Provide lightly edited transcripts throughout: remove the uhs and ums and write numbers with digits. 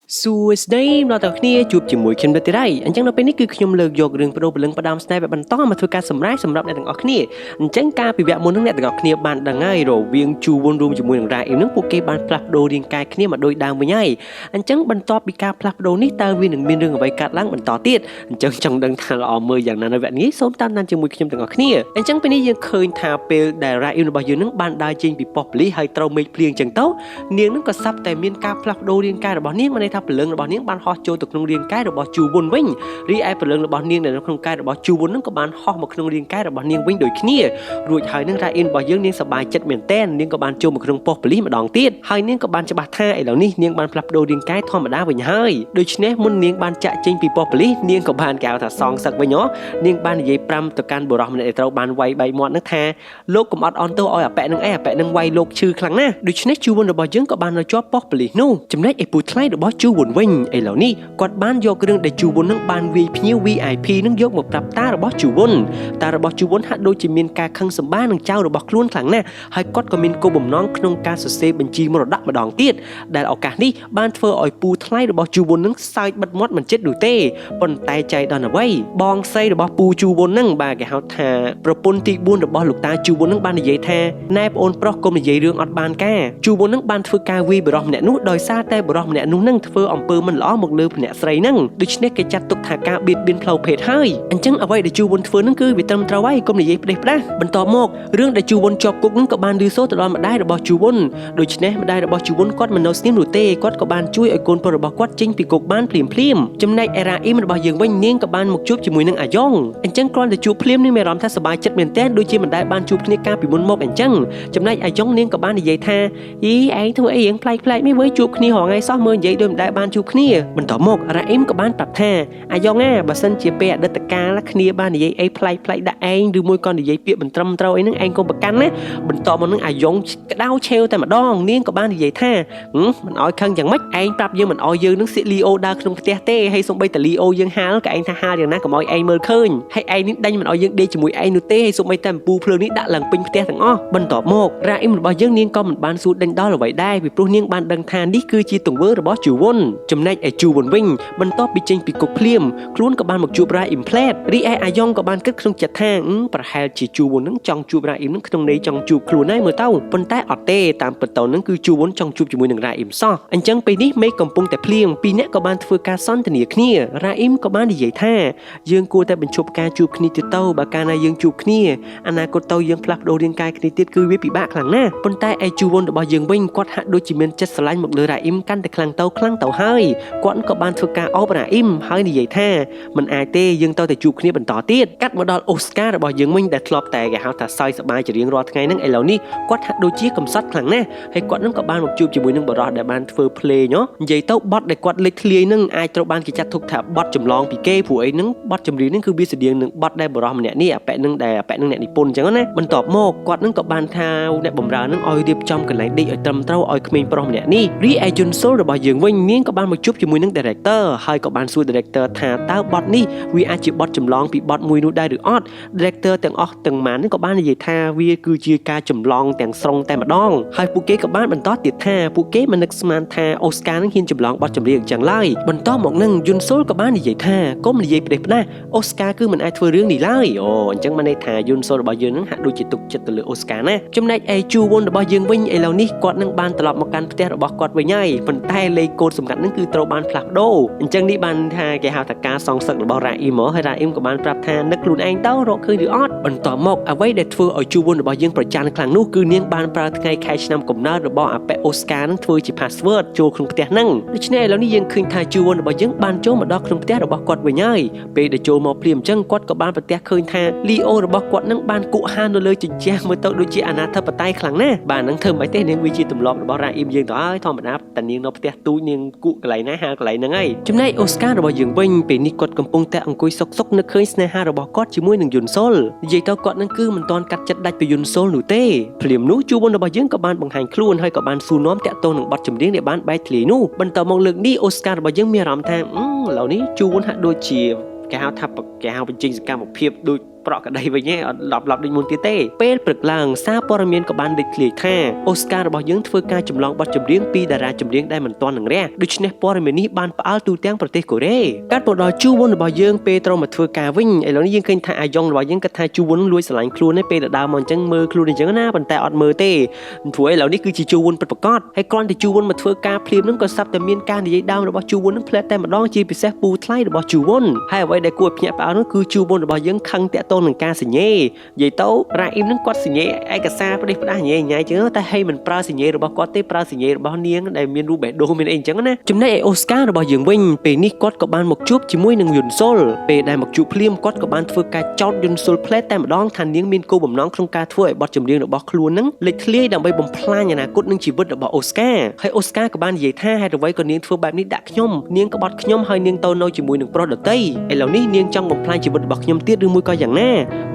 សួស្តីដល់អ្នកគ្នាជួបជាមួយខ្ញុំនៅទីនេះអញ្ចឹងនៅពេលនេះគឺខ្ញុំលើកយករឿងប្រដូបលឹងផ្ដាំស្នេហ៍បន្តមកធ្វើការសម្ដែងសម្រាប់អ្នកទាំងអស់គ្នាអញ្ចឹងការពិវៈមុននឹងអ្នកទាំងអស់គ្នាបានដឹងហើយរវាងជូវុនរួមជាមួយនឹងរ៉ាអ៊ីមនឹងពួកគេបានផ្លាស់ប្ដូររាងកាយគ្នាមកដូចដើមវិញហើយអញ្ចឹងបន្ទាប់ពីការផ្លាស់ប្ដូរនេះតើវានឹងមានរឿងអ្វីកើតឡើងបន្តទៀតអញ្ចឹងចង់ដឹងថាល្អមើលយ៉ាងណានៅវគ្គនេះសូមតាមដានជាមួយខ្ញុំទាំងអស់គ្នាអញ្ចឹងពេលនេះយើងឃើញថាពេលដែលរ៉ាអ៊ីមរបស់យើងនឹងបានដើរចេញពីប៉ុស្តិ៍ប៉ូលីសហើយត្រូវមេឃភ្លៀងអញ្ចឹងទៅនាងនឹងក៏សាប់តែមានការផ្លាស់ប្ដូររាងកាយរបស់នាងមានន័យថាព្រលឹងរបស់នាងបានហោះចូលទៅក្នុងរាងកាយរបស់ជូវុនវិញរីឯព្រលឹងរបស់នាងនៅក្នុងកាយរបស់ជូវុននឹងក៏បានហោះមកក្នុងរាងកាយរបស់នាងវិញដូចគ្នារួចហើយនឹងរ៉ាអ៊ីនរបស់យើងនាងសប្បាយចិត្តមែនទែននាងក៏បានចូលមកក្នុងប៉ុស្តិ៍ប៉ូលីសម្ដងទៀតហើយនាងក៏បានច្បាស់ថាឥឡូវនេះនាងបានផ្លាស់ប្ដូររាងកាយធម្មតាវិញហើយដូច្នេះមុននាងបានចាក់ចេញពីប៉ុស្តិ៍ប៉ូលីសនាងក៏បានគេហៅថាសងសឹកវិញនាងបាននិយាយ5ទៅកាន់បុរសម្នាក់ដែលត្រូវបានវាយបែកមាត់នឹងថាលោកកុំអត់អន់ទោសឲ្យអាប៉ែនឹងអាប៉ែនឹងវាយលោកឈឺខ្លាំងណាស់ដូច្នេះជូវុនរបស់យើងក៏បាននៅជាប់ប៉ុស្តិ៍ប៉ូលីសនោះចំណែកឯពូថ្លៃរបស់ជូវុនវិញឥឡូវនេះគាត់បានយករឿងដែលជូវុននឹងបានវាយភ្ញៀវ VIP នឹងយកមកប្រាប់តារបស់ជូវុនតារបស់ជូវុនហាក់ដូចជាមានការខឹងសម្បានឹងចៅរបស់ខ្លួនខ្លាំងណាស់ហើយគាត់ក៏មានគោលបំណងក្នុងការសរសេរបញ្ជីមរតកម្ដងទៀតដែលឱកាសនេះបានធ្វើឲ្យពូថ្លៃរបស់ជូវុននឹងសើចបិទមាត់មិនចិត្តនោះទេប៉ុន្តែចៃដន្យអ្វីបងស្រីរបស់ពូជូវុននឹងបាទគេហៅថាប្រពន្ធទី4របស់លោកតាជូវុននឹងបាននិយាយថាណែប្អូនប្រុសកុំនិយាយរឿងអត់បានការជូវុននឹងបានធ្វើការវាយបរិសម្នាក់នោះដោយសារតែបរិសម្នាក់នោះនឹងធ្វើអំពើមិនល្អមកលើម្នាក់ស្រីនឹងដូច្នេះគេចាត់ទុកថាការបៀតបៀនផ្លូវភេទហើយអញ្ចឹងអ្វីដែលជូវុនធ្វើនឹងគឺវាត្រឹមត្រូវហើយកុំនិយាយផ្ដេសផ្ដាសបន្តមករឿងដែលជូវុនជាប់គុកនឹងក៏បានឮសូរទៅដល់ម្ដាយរបស់ជូវុនដូច្នេះម្ដាយរបស់ជូវុនគាត់មិននៅស្ងៀមនោះទេគាត់ក៏បានជួយឲ្យកូនប្រុសរបស់គាត់ចេញពីគុកបានភ្លាមចំណែកអេរ៉ាអ៊ីមរបស់យើងវិញនាងក៏បានមកជួបជាមួយនឹងអាយ៉ងអញ្ចឹងគ្រាន់តែជួបភ្លាមនាងមានអារម្មណ៍ថាសប្បាយចិត្តមែនទែនដូចជាមិនដែលបានជួបគ្នាកាលពីមុនមកអញ្ចឹងចំណែកអាយ៉ងនាងក៏បាននិយាយថាអីឯងធ្វើអីរៀងប្លែកមិនវើជួបគ្នារាល់ថ្ងៃសោះមើលនិយាយដូចមិនដែលបានជួបគ្នាបន្តមករ៉ាអ៊ីមក៏បានប្រាប់ថាអាយ៉ងបើសិនជាពេលអតីតកាលគ្នាបាននិយាយអីប្លែកដាក់ឯងឬមួយក៏និយាយពាក្យមិនត្រឹមត្រូវអីហ្នឹងឯងកុំប្រកាន់ណាបន្តមកនឹងអាយ៉ងក្តៅឆេវតែម្ដងនាងក៏បាននិយាយថាមិនអោយខឹងយ៉ាងម៉េចឯងប្រាប់យើងមិនអោយយើងនឹងស៊ីលីអូដើរក្នុងផ្ទះទេហើយសូម្បីតែលីអូយើងហាលក៏ឯងថាហាលយ៉ាងណាកុំអោយឯងមើលឃើញហើយឯងនេះដេញមិនអោយយើងដេកជាមួយឯងនោះទេហើយសូម្បីតែអំពូលភ្លើងនេះដាក់ឡើងពេញផ្ទះទាំងអស់បន្ទាប់មករ៉ាអ៊ីមរបស់យើងនាងក៏មិនបានសួរដេញដល់អ្វីដែរពីព្រោះនាងបានដឹងថានេះគឺជាទង្វើរបស់ជូវុនចំណែកឯជូវុនវិញបន្ទាប់ពីចេញពីគុកភ្លាមខ្លួនក៏បានមកជួបរ៉ាអ៊ីមផ្លែតរីឯអាយ៉ងក៏បានគិតក្នុងចិត្តថាប្រហែលជាជូវុននឹងចង់ជួបរ៉ាអ៊ីមនឹងក្នុងន័យចង់ជួបខ្លួនហើយមើលទៅប៉ុន្តែអត់ទេតាមពិតទៅនឹងគឺជូវុនចង់ជួបជាមួយនឹងរ៉ាអ៊ីមសោះអញ្ចឹងពេលនេះមេឃកំពុងតែភ្លៀងពីរនាក់ក៏បានធ្វើការសន្ទនាគ្នារ៉ាអ៊ីមក៏បាននិយាយថាយើងគួរតែបញ្ឈប់ការជួបគ្នាទៀតទៅបើកាលណាយើងជួបគ្នាអនាគតទៅយើងផ្លាស់ប្ដូររាងកាយគ្នាទៀតគឺវាពិបាកខ្លាំងណាស់ប៉ុន្តែឯជូវុនរបស់យើងវិញគាត់ហាក់ដូចជាមានចិត្តស្រឡាញ់មកលើរ៉ាអ៊ីមកាន់តែខ្លាំងទៅហើយគាត់ក៏បានធ្វើការអបរ៉ាអ៊ីមហើយនិយាយថាមិនអាចទេយើងទៅតែជួបគ្នាបន្តទៀតកាត់មកដល់អូស្ការរបស់យើងវិញដែលធ្លាប់តែគេហៅថាសើចសប្បាយជារៀងរាល់ថ្ងៃហ្នឹងឥឡូវនេះគាត់ហាក់ដូចជាកំសត់ខ្លាំងណាស់ហើយគាត់នឹងក៏បានមកជួបជាមួយនឹងបរិសុទ្ធដែលបានធ្វើភ្លេងនិយាយទៅបទដែលគាត់លេចធ្លាយនឹងអាចត្រូវបានគេចាត់ទុកថាបទចម្លងពីគេព្រោះអីហ្នឹងបទចម្រៀងហ្នឹងគឺវាស្តៀងនឹងបទដែលបរិសុទ្ធម្នាក់នេះអាប៉ែនឹងអ្នកនិពន្ធអញ្ចឹងណាបន្ទាប់មកគាត់នឹងក៏បានថាអ្នកបម្រើនឹងឲ្យរៀបចំកន្លែងដេកឲ្យត្រឹមត្រូវឲ្យក្មេងប្រុសម្នាក់នេះរីឯយុនស៊ុលរបស់យើងវិញនាងក៏បានមកជួបជាមួយនឹង director ហើយក៏បានសួរ director ថាតើបទនេះវាអាចជាបទចម្លងពីបទមួយនោះដែរឬអត់ director ទាំងអស់ទាំងម៉ាននេះក៏បាននិយាយថាវាគឺជាការចម្លងទាំងស្រុងតែម្ដងហើយពួកគេក៏បានបន្តទៀតថាពួកគេមិននឹកស្មានថាអូស្ការនឹងហ៊ានចម្លងបទចម្រៀងអញ្ចឹងឡើយបន្តមកនឹងយុនស៊ុលក៏បាននិយាយថាកុំនិយាយផ្ដេសផ្ដាសអូស្ការគឺមិនអាចធ្វើរឿងនេះឡើយអញ្ចឹងបានន័យថាយុនស៊ុលរបស់យើងនឹងហាក់ដូចជាទុកចិត្តទៅលើអូស្ការណាចំណែកឯជូវុនរបស់យើងវិញឥឡូវនេះគាត់នឹងបានត្រឡប់មកកាន់ផ្ទះរបស់គាត់វិញហើយប៉ុន្តែលេខកូដសម្ងាត់នឹងគឺត្រូវបានផ្លាស់ប្ដូរអញ្ចឹងនេះបានថាគេហៅថាការសងសឹករបស់រ៉ាអ៊ីមហើយរ៉ាអ៊ីមក៏បានប្រាប់ថានឹកខ្លួនឯងទៅរកឃើញឬអត់បន្តមកអ្វីដែលធ្វើឲ្យជូវុនរបស់យើងប្រច័ណ្ឌខ្លាំងនោះគឺនាងបានប្រើថ្ងៃខែឆ្នាំកំណើតរបស់អាប៉ែអូស្ការនឹងធ្វើជា password ចូលក្នុងផ្ទះហ្នឹងដូច្នេះឥឡូវនេះយើងឃើញថាជូវុនរបស់យើងបានចូលមកដល់ក្នុងផ្ទះរបស់គាត់វិញហើយពេលដែលចូលមកភ្លាមអញ្ចឹងគាត់ក៏បានប្រទះឃើញថាលីអូរបស់គាត់នឹងបានគក់ហាននៅលើជញ្ជាំងមើលទៅដូចជាអាណាធិបតេយ្យខ្លាំងណាស់បាទនឹងធ្វើមិនទេនាងវាជាទម្លាប់របស់រ៉ាអ៊ីមយើងទៅហើយធម្មតាតែនាងនៅផ្ទះទូចនាងគក់កន្លែងណាហាលកន្លែងហ្នឹងហើយចំណែកអូស្ការរបស់យើងវិញពេលនេះគាត់កំពុងតែអង្គុយសុកនឹកឃើញស្នេហារបស់គាត់ជាមួយនឹងយុនស៊ុលនិយាយទៅគាត់នឹងគឺមិនទាន់កាត់ចិត្តដាច់ពីយុនស៊ុលនោះទេភ្លាមនោះជូវុនរបស់យើងក៏បានបង្ហាញខ្លួនហើយក៏បានសួរនាំតាក់ទងនឹងបទចម្រៀងដែលបានបែកធ្លាយនោះបន្តមកលើកនេះអូស្ការរបស់យើងមានអារម្មណ៍ថាឥឡូវនេះជូវុនហាក់ដូចជាគេហៅបញ្ចេញសកម្មភាពដូច ប្រក់ក្តីវិញឯងអត់ឡប់ដូចមុនទៀតទេពេលព្រឹកឡើងសារព័ត៌មានក៏បានលេចធ្លាយថាអូស្ការរបស់យើងធ្វើការចម្លងបទចម្រៀងពីតារាចម្រៀងដែលមិនទាន់នឹងរះដូច្នេះព័ត៌មាននេះបានផ្អើលទូទាំងប្រទេសកូរ៉េកាត់មកដល់ជូវុនរបស់យើងពេលត្រូវមកធ្វើការវិញឥឡូវនេះយើងឃើញថាអាយ៉ុងរបស់យើងគិតថាជូវុនលួចស្រឡាញ់ខ្លួនឯងពេលដើរមកអញ្ចឹងមើលខ្លួនអញ្ចឹងណាប៉ុន្តែអត់មើលទេព្រោះឥឡូវនេះគឺជាជូវុនពិតប្រាកដហើយគ្រាន់តែជូវុនមកធ្វើការភ្លាមនឹងក៏ស្រាប់តែមានការនិយាយដើមរបស់ជូវុននឹងផ្លែតតែម្ដងជាពិសេសពូថ្លៃរបស់ជូវុនហើយអ្វីដែលគួរភ្ញាក់ផ្អើលនោះគឺជូវុនរបស់យើងខឹងតាក់ទងនឹងការសញ្ញេនិយាយទៅរ៉ាអ៊ីមនឹងគាត់សញ្ញេឯកសារផ្ដេសផ្ដាស់ញ៉ៃញ៉ៃចឹងតែហេមិនប្រើសញ្ញេរបស់គាត់ទេប្រើសញ្ញេរបស់នាងដែលមានរូបបេះដូងមានអីអញ្ចឹងណាចំណែកឯអូស្ការរបស់យើងវិញពេលនេះគាត់ក៏បានមកជួបជាមួយនឹងយុនសុលពេលដែលមកជួបភ្លាមគាត់ក៏បានធ្វើការចោទយុនសុលផ្លែតតែម្ដងថានាងមានគោលបំណងក្នុងការធ្វើឲ្យបទចម្រៀងរបស់ខ្លួននឹងលេចធ្លាយដើម្បីបំផ្លាញអនាគតនិងជីវិតរបស់អូស្ការហើយអូស្ការក៏បាននិយាយថាហេតុអ្វីក៏នាងធ្វើបែបនេះដាក់ខ្ញុំនាងក្បត់ខ្ញុំហើយនាងទៅនៅជាមួយនឹងប្រុសដទៃឥឡូវនេះនាងចង់បំផ្លាញជីវិតរបស់ខ្ញុំទៀតឬមួយក៏យ៉ាងណ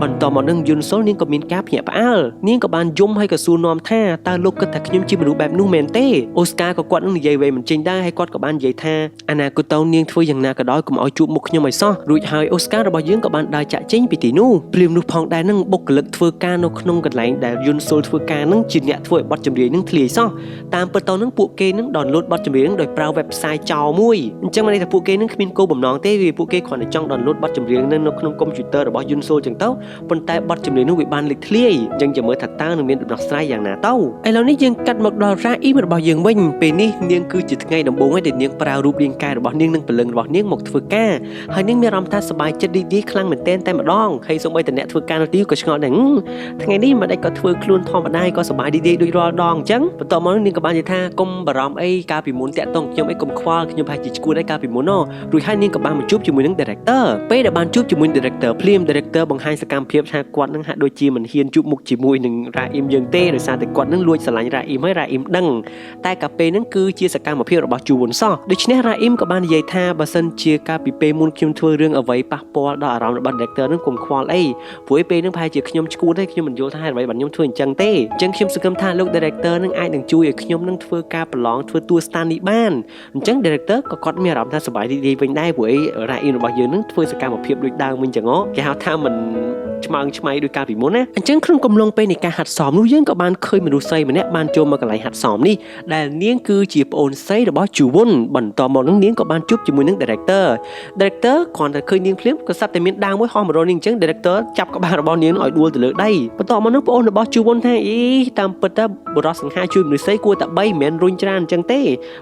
ាបន្តមកនឹងយុនសុលនាងក៏មានការភ្ញាក់ផ្អើលនាងក៏បានយំហើយក៏សួរនាំថាតើលោកគិតថាខ្ញុំជាមនុស្សបែបនោះមែនទេអូស្ការក៏គាត់នឹងនិយាយវេមិនចេញដែរហើយគាត់ក៏បាននិយាយថាអនាគតទៅនាងធ្វើយ៉ាងណាក៏ដោយកុំឲ្យជួបមុខខ្ញុំឲ្យសោះរួចហើយអូស្ការរបស់យើងក៏បានដើរចាក់ចេញពីទីនោះភ្លាមនោះផងដែរនឹងបុគ្គលិកធ្វើការនៅក្នុងកន្លែងដែលយុនសុលធ្វើការនឹងជាអ្នកធ្វើឲ្យបទចម្រៀងនឹងធ្លាយសោះតាមពិតទៅនឹងពួកគេនឹងដោនឡូតបទចម្រៀងដោយប្រើ website ចោលមួយអញ្ចឹងមានន័យថាពួកគេនឹងគ្មានគោលបំណងទេវាពួកគេគ្រាន់តែចង់ដោនឡូតបទចម្រៀងនៅក្នុងកុំព្យូទ័ររបស់យុនសុលអញ្ចឹងទៅប៉ុន្តែបទចម្រៀងនោះវាបានលេចធ្លាយអញ្ចឹងចាំមើលថាតើនឹងមានដំណោះស្រាយយ៉ាងណាទៅឥឡូវនេះយើងកាត់មកដល់រ៉ាអ៊ីមរបស់យើងវិញពេលនេះនាងគឺជាថ្ងៃដំបូងហើយដែលនាងប្រើរូបរាងកាយរបស់នាងនិងព្រលឹងរបស់នាងមកធ្វើការហើយនាងមានអារម្មណ៍ថាសប្បាយចិត្តរីករាយខ្លាំងមែនទែនតែម្ដងហើយសូម្បីតែអ្នកធ្វើការនៅទីក៏ឆ្ងល់ដែរថ្ងៃនេះមិនដេចក៏ធ្វើខ្លួនធម្មតាក៏សប្បាយរីករាយដូចរាល់ដងអញ្ចឹងបន្តមកនាងក៏បាននិយាយថាកុំបារម្ភអីកាលពីមុនតាក់ទងខ្ញុំអីកុំខ្វល់ខ្ញុំប្រហែលជាឈួតដែរកាលពីមុនរួចហើយនាងក៏បានមកជួបជាមួយនឹង director ពេលដែលបានជួបជាមួយ director ភ្លាម director បង្ហាញសកម្មភាពថាគាត់នឹងហាក់ដូចជាមិនហ៊ានជួបមុខជាមួយនឹងរ៉ាអ៊ីមយើងទេដោយសារតែគាត់នឹងលួចស្រឡាញ់រ៉ាអ៊ីមហើយរ៉ាអ៊ីមដឹងតែកាលពេលហ្នឹងគឺជាសកម្មភាពរបស់ជូវុនសោះដូច្នេះរ៉ាអ៊ីមក៏បាននិយាយថាបើសិនជាកាលពីពេលមុនខ្ញុំធ្វើរឿងអ្វីប៉ះពាល់ដល់អារម្មណ៍របស់ director នឹងកុំខ្វល់អីព្រោះពេលហ្នឹងប្រហែលជាខ្ញុំឈួតទេខ្ញុំមិនយល់ថាអ្វីបានខ្ញុំធ្វើអញ្ចឹងទេអញ្ចឹងខ្ញុំសង្ឃឹមថាលោក director នឹងអាចនឹងជួយឲ្យខ្ញុំនឹងធ្វើការប្រឡងធ្វើតួស្ថាននេះបានអញ្ចឹង director ក៏គាត់មានអារម្មណ៍ថាសប្បាយរីករាយវិញដែរព្រោះរ៉ាអ៊ីមរបស់យើងនឹងធ្វើសកម្មភាពដូចដើមវិញចឹងគេហៅថាមិនឆ្មើងឆ្មៃដោយកាលពីមុនណាអញ្ចឹងក្នុងកំឡុងពេលនៃការហាត់សមនោះយើងក៏បានឃើញមនុស្សស្រីម្នាក់បានចូលមកកន្លែងហាត់សមនេះដែលនាងគឺជាប្អូនស្រីរបស់ជូវុនបន្តមកនឹងនាងក៏បានជួបជាមួយនឹង director គ្រាន់តែឃើញនាងភ្លាមក៏ស្រាប់តែមានដាវមួយហោះមករកនាងអញ្ចឹង director ចាប់ក្បាលរបស់នាងឲ្យដួលទៅលើដីបន្តមកនឹងប្អូនរបស់ជូវុនថាអីតាមពិតទៅបរិសុទ្ធសង្ហាជួយមនុស្សស្រីគួរតែ3មិនមែនរុញច្រានអញ្ចឹងទេ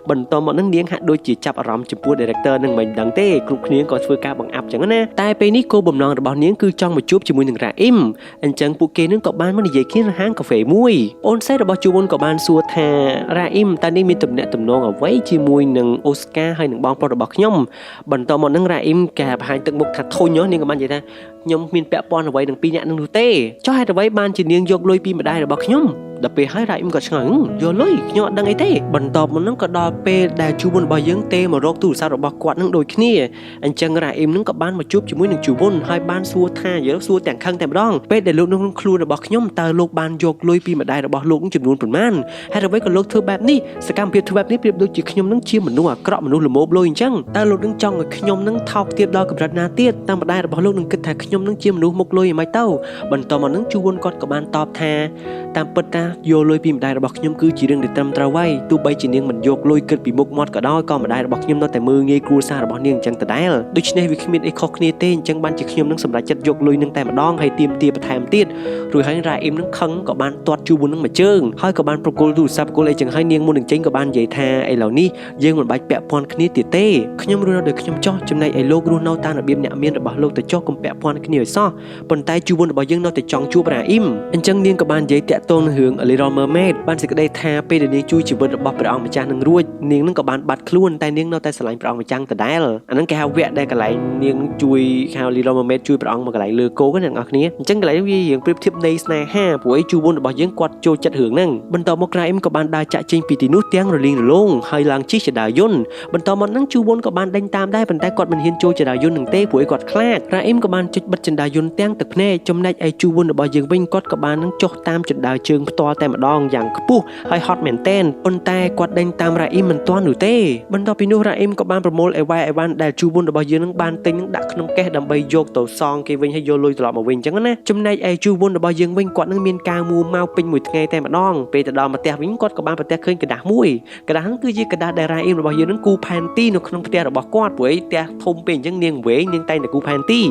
បន្តមកនឹងនាងហាក់ដូចជាចាប់អារម្មណ៍ចំពោះ director នឹងមិនដឹងទេគ្រប់គ្នាក៏ធ្វើការបង្អាប់អញ្ចឹងណាតែពេលនេះគោលបំណងរបស់នាងគឺចង់មកជួបជាមួយនឹងរ៉ាអ៊ីមអញ្ចឹងពួកគេនឹងក៏បានមកនិយាយគ្នានៅហាងកាហ្វេមួយអូនស្រីរបស់ជូវុនក៏បានសួរថារ៉ាអ៊ីមតើនាងមានទំនាក់ទំនងអ្វីជាមួយនឹងអូស្ការហើយនឹងបងប្រុសរបស់ខ្ញុំបន្តមកនឹងរ៉ាអ៊ីមគេបង្ហាញទឹកមុខថាធុញនាងក៏បាននិយាយថាខ្ញុំមានពាក់ព័ន្ធអ្វីនឹងពីរអ្នកនឹងនោះទេចុះហេតុអ្វីបានជានាងយកលុយពីម្ដាយរបស់ខ្ញុំដល់ពេលហើយរ៉ាអ៊ីមក៏ឆ្ងល់យកលុយខ្ញុំអត់ដឹងអីទេបន្តមកនឹងក៏ដល់ពេលដែលជូវុនរបស់យើងទេមករកទូរស័ព្ទរបស់គាត់នឹងដូចគ្នាអញ្ចឹងរ៉ាអ៊ីមនឹងក៏បានមកជួបជាមួយនឹងជូវុនហើយបានសួរថាសួរទាំងខឹងតែម្ដងពេលដែលលោកនឹងខ្លួនរបស់ខ្ញុំតើលោកបានយកលុយពីម្ដាយរបស់លោកចំនួនប៉ុន្មានហេតុអ្វីក៏លោកធ្វើបែបនេះសកម្មភាពធ្វើបែបនេះប្រៀបដូចជាខ្ញុំនឹងជាមនុស្សអាក្រក់មនុស្សល្មមលុយអញ្ចឹងតើលោកនឹងចង់ឲ្យខ្ញុំនឹងថោកទាបដល់កម្រិតណាទៀតតាមម្ដាយរបស់លោកនឹងគិតថាខ្ញុំនឹងជាមនុស្សមុខលុយយ៉ាងម៉េចទៅបន្តមកនឹងជូវុនគាត់ក៏បានតបថាតាមពិតថាយកលុយពីម្ដាយរបស់ខ្ញុំគឺជារឿងដែលត្រឹមត្រូវហើយទោះបីជានាងមិនយកលុយគិតពីមុខមាត់ក៏ដោយក៏ម្ដាយរបស់ខ្ញុំនៅតែមើលងាយគ្រួសាររបស់នាងអញ្ចឹងដដែលដូច្នេះវាគ្មានអីខុសគ្នាទេអញ្ចឹងបានជាខ្ញុំនឹងសម្រេចចិត្តយកលុយនឹងតែម្ដងហើយទាមទារបន្ថែមទៀតរួចហើយរ៉ាអ៊ីមនឹងខឹងក៏បានទាត់ជូវុននឹងមួយជើងហើយក៏បានប្រគល់ទូរស័ព្ទប្រគល់អីចឹងហើយនាងមុននឹងចេញក៏បាននិយាយថាឥឡូវនេះយើងមិនបាច់ពាក់ព័ន្ធគ្នាទៀតទេខ្ញុំរស់នៅដោយខ្ញុំចោះចំណែកឯលោករស់នៅតាមរបៀបអ្នកមានរបស់លោកទៅចោះកុំពាក់ព័ន្ធគ្នាឲ្យសោះប៉ុន្តែជូវុនរបស់យើងនៅតែចង់ជួបរ៉ាអ៊ីមអញ្ចឹងនាងក៏បាននិយាយតាក់ទងនឹងរឿង A Little Mermaid បានសេចក្តីថាពេលដែលនាងជួយជីវិតរបស់ព្រះអង្គម្ចាស់នឹងរួចនាងនឹងក៏បានបាត់ខ្លួនតែនាងនៅតែស្រឡាញ់ព្រះអង្គម្ចាស់ដដែលអាហ្នឹងគេហៅវគ្គដែលកន្លែងនាងជួយហៅ Little Mermaid ជួយព្រះអង្គមកកន្លែងលើគោកណាអ្នកនរគ្នាអញ្ចឹងកន្លែងវារៀងប្រៀបធៀបនៃស្នេហាព្រោះឯជូវុនរបស់យើងគាត់ចូលចិត្តរឿងហ្នឹងបន្តមកក្រៅអ៊ីមក៏បានដើរចាក់ចេញពីទីនោះទាំងរលីងរលោងហើយឡើងជិះចដាយន្តបន្តមកហ្នឹងជូវុនក៏បានដេញតាមដែរប៉ុន្តែគាត់មិនហ៊ានចូលចដាយន្តនឹងទេព្រោះឯគាត់ខ្លាចរ៉ាអ៊ីមក៏បានចុចបិទចដាយន្តទាំងទឹកភ្នែកចំណែកឯជូវុនរបស់យើងវិញគាត់ក៏បាននឹងចុះតាមចដាជើងផ្ទាល់ តែម្ដងយ៉ាងខ្ពស់ហើយហត់មែនទែនប៉ុន្តែគាត់ដេញតាមរ៉ាអ៊ីមមិនទាន់នោះទេបន្ទាប់ពីនោះរ៉ាអ៊ីមក៏បានប្រមូលអីវ៉ាន់ដែលជូវុនរបស់យើងនឹងបានទិញនឹងដាក់ក្នុងកេសដើម្បីយកទៅសងគេវិញហើយយកលុយត្រឡប់មកវិញអញ្ចឹងណាចំណែកឯជូវុនរបស់យើងវិញគាត់នឹងមានការមួម៉ៅពេញមួយថ្ងៃតែម្ដងពេលទៅដល់ផ្ទះវិញគាត់ក៏បានប្រទះឃើញกระดาษមួយកระดาษហ្នឹងគឺជាกระดาษដែលរ៉ាអ៊ីមរបស់យើងនឹងគូផែនទីនៅក្នុងផ្ទះរបស់គាត់ព្រោះផ្ទះធំពេកអញ្ចឹងនាងវែងនាងតែងតែគូផែនទី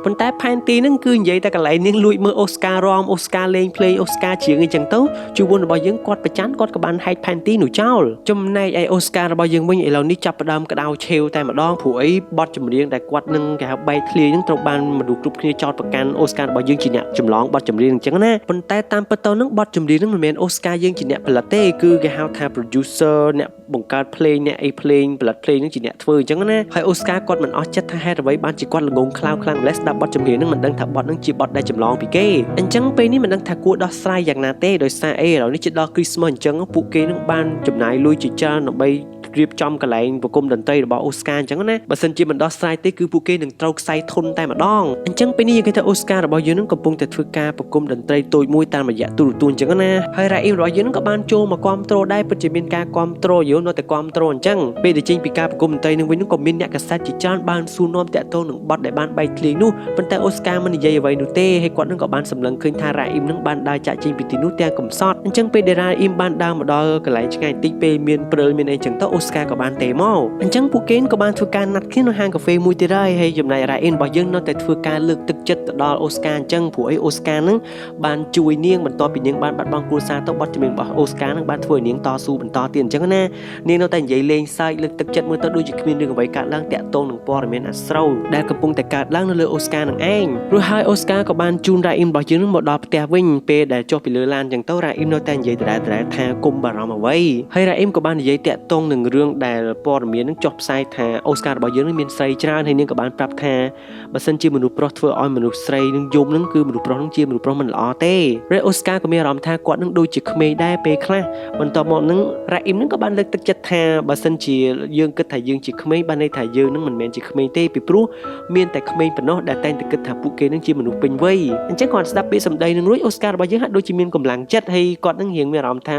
ប៉ុន្តែផែនទីហ្នឹងគឺនិយាយតែកន្លែងនាងលួចមើលអូស្ការរំអូស្ការលេងភ្លេងអូស្ការច្រៀងអីចឹងទៅជូវុនរបស់យើងគាត់ប្រច័ណ្ឌគាត់ក៏បានហែកផែនទីនោះចោលចំណែកឯអូស្ការរបស់យើងវិញឥឡូវនេះចាប់ផ្ដើមក្តៅឆេវតែម្ដងព្រោះអីបទចម្រៀងដែលគាត់នឹងគេហៅបែកធ្លាយហ្នឹងត្រូវបានមនុស្សគ្រប់គ្នាចោទប្រកាន់អូស្ការរបស់យើងជាអ្នកចម្លងបទចម្រៀងអញ្ចឹងណាប៉ុន្តែតាមពិតទៅហ្នឹងបទចម្រៀងហ្នឹងមិនមែនអូស្ការយើងជាអ្នកផលិតទេគឺគេហៅថា producer អ្នកបង្កើតភ្លេងអ្នកអីភ្លេងផលិតភ្លេងហ្នឹងជាអ្នកធ្វើអញ្ចឹងណាហើយអូស្ការគាត់មិនអស់ចិត្តថាហេតុអ្វីបានជាគាត់ល្ងងខ្លាំងម្ល៉េះស្ដាប់បទចម្រៀងហ្នឹងមិនដឹងថាបទហ្នឹងជាបទដែលចម្លងពីគេអញ្ចឹងពេលនេះមិនដឹងថាគួរដោះស្រាយយ៉ាងណាទេដោយសារឥឡូវនេះជិតដល់ Christmas អញ្ចឹងពួកគេនឹងបានចំណាយលុយជាច្រើនដើម្បីរៀបចំកន្លែងប្រគំតន្ត្រីរបស់អូស្ការអញ្ចឹងណាបើសិនជាមិនដោះស្រាយទេគឺពួកគេនឹងត្រូវខ្សែធនតែម្ដងអញ្ចឹងពេលនេះយើងគេថាអូស្ការរបស់យើងនឹងកំពុងតែធ្វើការប្រគំតន្ត្រីតូចមួយតាមរយៈទូរទស្សន៍អញ្ចឹងណាហើយរ៉ាអ៊ីមរបស់យើងនឹងក៏បានចូលមកគាំទ្រដែរពិតជាមានការគាំទ្រយើងនៅតែគាំទ្រអញ្ចឹងពេលដែលចេញពីការប្រគំតន្ត្រីនឹងវិញក៏មានអ្នកកាសែតជាច្រើនបានសួរនាំតាក់ទងនឹងបទដែលបានបែកធ្លាយនោះប៉ុន្តែអូស្ការមិននិយាយអ្វីនោះទេហើយគាត់នឹងក៏បានសម្លឹងឃើញថារ៉ាអ៊ីមនឹងបានដើរចាក់ចេញពីទីនោះទាំងកំសត់អញ្ចឹងពេលដែលរ៉ាអ៊ីមបានដើរមកដល់កន្លែងឆ្ងាយបន្តិចពេលមានព្រើលមានអីចឹងទៅអូស្ការក៏បានទេអញ្ចឹងពួកគេក៏បានធ្វើការណាត់គ្នានៅហាងកាហ្វេមួយទៀតហើយចំណែករ៉ាអ៊ីនរបស់យើងនៅតែធ្វើការលើកទឹកចិត្តទៅដល់អូស្ការអញ្ចឹងព្រោះអីអូស្ការនឹងបានជួយនាងបន្ទាប់ពីនាងបានបាត់បង់គ្រួសារទៅបទចម្រៀងរបស់អូស្ការនឹងបានធ្វើឲ្យនាងតស៊ូបន្តទៀតអញ្ចឹងណានាងនៅតែនិយាយលេងសើចលើកទឹកចិត្តមើលទៅដូចជាគ្មានរឿងអ្វីកើតឡើងតាក់ទងនឹងព័ត៌មានអាស្រូវដែលកំពុងតែកើតឡើងនៅលើអូស្ការនឹងឯងរួចហើយអូស្ការក៏បានជូនរ៉ាអ៊ីនរបស់យើងនឹងមកដល់ផ្ទះវិញពេលដែលចុះពីលើឡានអញ្ចឹងទៅរ៉ាអ៊ីននៅតែនិយាយដដែលថាគុំបារម្ភអ្វីហើយរ៉ាអ៊ីនក៏បាននិយាយតាក់ទងនឹងរឿងដែលព័ត៌មាននឹងចុះផ្សាយថាអូស្ការរបស់យើងនឹងមានស្រីច្រើនហើយនាងក៏បានប្រាប់ថាបើសិនជាមនុស្សប្រុសធ្វើឲ្យមនុស្សស្រីនឹងយំនឹងគឺមនុស្សប្រុសនឹងជាមនុស្សប្រុសមិនល្អទេហើយអូស្ការក៏មានអារម្មណ៍ថាគាត់នឹងដូចជាក្មេងដែរពេលខ្លះបន្ទាប់មកនឹងរ៉ាអ៊ីមនឹងក៏បានលើកទឹកចិត្តថាបើសិនជាយើងគិតថាយើងជាក្មេងបានន័យថាយើងនឹងមិនមែនជាក្មេងទេពីព្រោះមានតែក្មេងប៉ុណ្ណោះដែលតែងតែគិតថាពួកគេនឹងជាមនុស្សពេញវ័យអញ្ចឹងគាត់ស្ដាប់ពាក្យសម្ដីនឹងរួចអូស្ការរបស់យើងហាក់ដូចជាមានកម្លាំងចិត្តហើយគាត់នឹងរៀងមានអារម្មណ៍ថា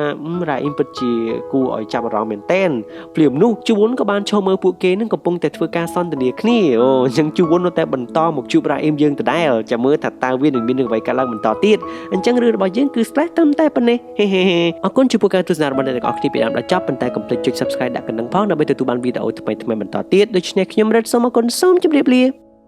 រ៉ាអ៊ីមពិតជាគួរឲ្យចាប់អារម្មណ៍មែនទែនភ្លាមនោះជួនក៏បានឈរមើលពួកគេនឹងកំពុងតែធ្វើការសន្ទនាគ្នាអញ្ចឹងជួននៅតែបន្តមកជួបរ៉ាអ៊ីមយើងដដែលចាំមើលថាតើវានឹងមានអ្វីកើតឡើងបន្តទៀតអញ្ចឹងរឿងរបស់យើងគឺ slash ត្រឹមតែប៉ុណ្ណេះហេហេអរគុណចំពោះការទស្សនារបស់អ្នកទាំងអស់គ្នាពីដើមដល់ចប់ប៉ុន្តែកុំភ្លេចចុច subscribe ដាក់កណ្ដឹងផងដើម្បីទទួលបានវីដេអូថ្មីៗបន្តទៀតដូច្នេះខ្ញុំរ៉េតសូមអរគុណសូមជម្រាបលា